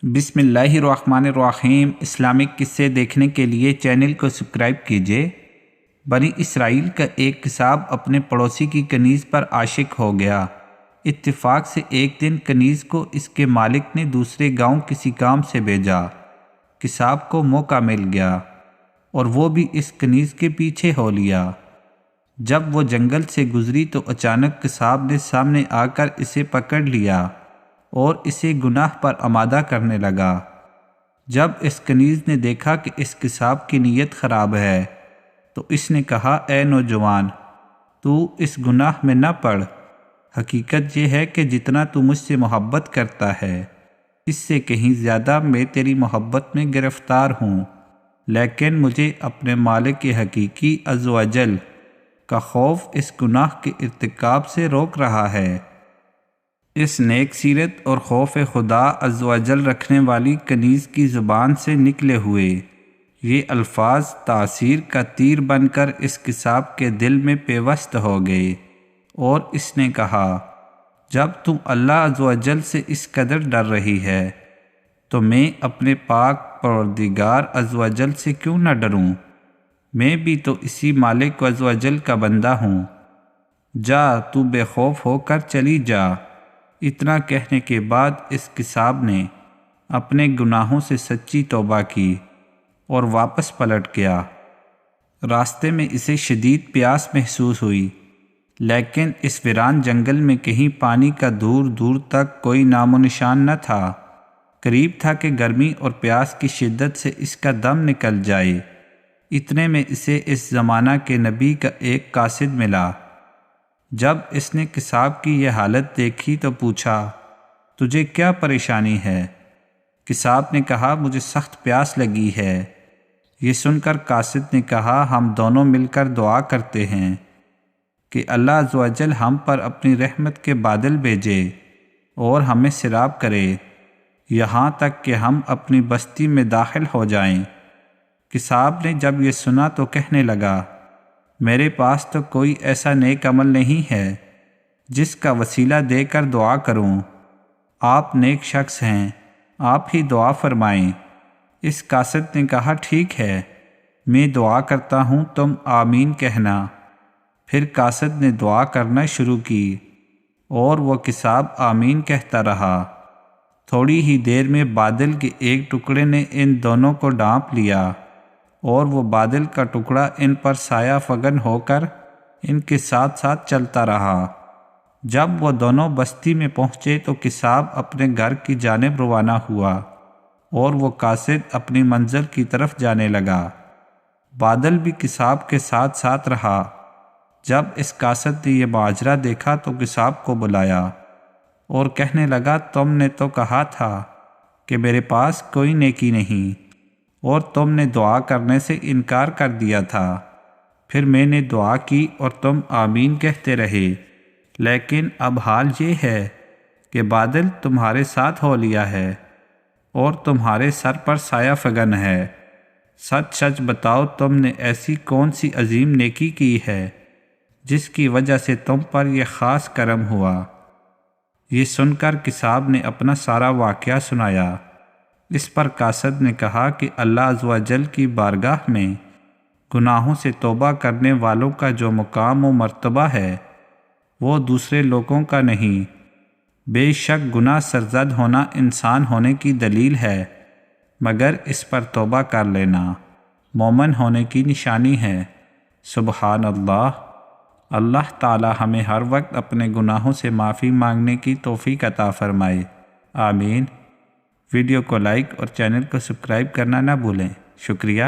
بسم اللہ الرحمن الرحیم۔ اسلامک قصے دیکھنے کے لیے چینل کو سبسکرائب کیجیے۔ بنی اسرائیل کا ایک قصاب اپنے پڑوسی کی کنیز پر عاشق ہو گیا۔ اتفاق سے ایک دن کنیز کو اس کے مالک نے دوسرے گاؤں کسی کام سے بھیجا۔ قصاب کو موقع مل گیا اور وہ بھی اس کنیز کے پیچھے ہو لیا۔ جب وہ جنگل سے گزری تو اچانک قصاب نے سامنے آ کر اسے پکڑ لیا اور اسے گناہ پر آمادہ کرنے لگا۔ جب اس کنیز نے دیکھا کہ اس قصاب کی نیت خراب ہے تو اس نے کہا، اے نوجوان، تو اس گناہ میں نہ پڑ۔ حقیقت یہ ہے کہ جتنا تو مجھ سے محبت کرتا ہے اس سے کہیں زیادہ میں تیری محبت میں گرفتار ہوں، لیکن مجھے اپنے مالک حقیقی عز و جل کا خوف اس گناہ کے ارتکاب سے روک رہا ہے۔ اس نیک سیرت اور خوف خدا عز و جل رکھنے والی کنیز کی زبان سے نکلے ہوئے یہ الفاظ تاثیر کا تیر بن کر اس قصاب کے دل میں پیوست ہو گئے، اور اس نے کہا، جب تم اللہ عز و جل سے اس قدر ڈر رہی ہے تو میں اپنے پاک پروردگار عز و جل سے کیوں نہ ڈروں؟ میں بھی تو اسی مالک عز و جل کا بندہ ہوں۔ جا، تو بے خوف ہو کر چلی جا۔ اتنا کہنے کے بعد اس قصاب نے اپنے گناہوں سے سچی توبہ کی اور واپس پلٹ گیا۔ راستے میں اسے شدید پیاس محسوس ہوئی، لیکن اس ویران جنگل میں کہیں پانی کا دور دور تک کوئی نام و نشان نہ تھا۔ قریب تھا کہ گرمی اور پیاس کی شدت سے اس کا دم نکل جائے۔ اتنے میں اسے اس زمانہ کے نبی کا ایک قاصد ملا۔ جب اس نے قصاب کی یہ حالت دیکھی تو پوچھا، تجھے کیا پریشانی ہے؟ قصاب نے کہا، مجھے سخت پیاس لگی ہے۔ یہ سن کر قاصد نے کہا، ہم دونوں مل کر دعا کرتے ہیں کہ اللہ عز و جل ہم پر اپنی رحمت کے بادل بھیجے اور ہمیں سیراب کرے یہاں تک کہ ہم اپنی بستی میں داخل ہو جائیں۔ قصاب نے جب یہ سنا تو کہنے لگا، میرے پاس تو کوئی ایسا نیک عمل نہیں ہے جس کا وسیلہ دے کر دعا کروں۔ آپ نیک شخص ہیں، آپ ہی دعا فرمائیں۔ اس قاصد نے کہا، ٹھیک ہے، میں دعا کرتا ہوں، تم آمین کہنا۔ پھر قاصد نے دعا کرنا شروع کی اور وہ قصاب آمین کہتا رہا۔ تھوڑی ہی دیر میں بادل کے ایک ٹکڑے نے ان دونوں کو ڈھانپ لیا اور وہ بادل کا ٹکڑا ان پر سایہ فگن ہو کر ان کے ساتھ ساتھ چلتا رہا۔ جب وہ دونوں بستی میں پہنچے تو قصاب اپنے گھر کی جانب روانہ ہوا اور وہ قاصد اپنی منزل کی طرف جانے لگا۔ بادل بھی قصاب کے ساتھ ساتھ رہا۔ جب اس قاصد نے یہ ماجرا دیکھا تو قصاب کو بلایا اور کہنے لگا، تم نے تو کہا تھا کہ میرے پاس کوئی نیکی نہیں اور تم نے دعا کرنے سے انکار کر دیا تھا۔ پھر میں نے دعا کی اور تم آمین کہتے رہے، لیکن اب حال یہ ہے کہ بادل تمہارے ساتھ ہو لیا ہے اور تمہارے سر پر سایہ فگن ہے۔ سچ سچ بتاؤ، تم نے ایسی کون سی عظیم نیکی کی ہے جس کی وجہ سے تم پر یہ خاص کرم ہوا؟ یہ سن کر قصاب نے اپنا سارا واقعہ سنایا۔ اس پر قاصد نے کہا کہ اللہ عز و جل کی بارگاہ میں گناہوں سے توبہ کرنے والوں کا جو مقام و مرتبہ ہے وہ دوسرے لوگوں کا نہیں۔ بے شک گناہ سرزد ہونا انسان ہونے کی دلیل ہے، مگر اس پر توبہ کر لینا مومن ہونے کی نشانی ہے۔ سبحان اللہ۔ اللہ تعالی ہمیں ہر وقت اپنے گناہوں سے معافی مانگنے کی توفیق عطا فرمائے، آمین۔ ویڈیو کو لائک اور چینل کو سبسکرائب کرنا نہ بھولیں۔ شکریہ۔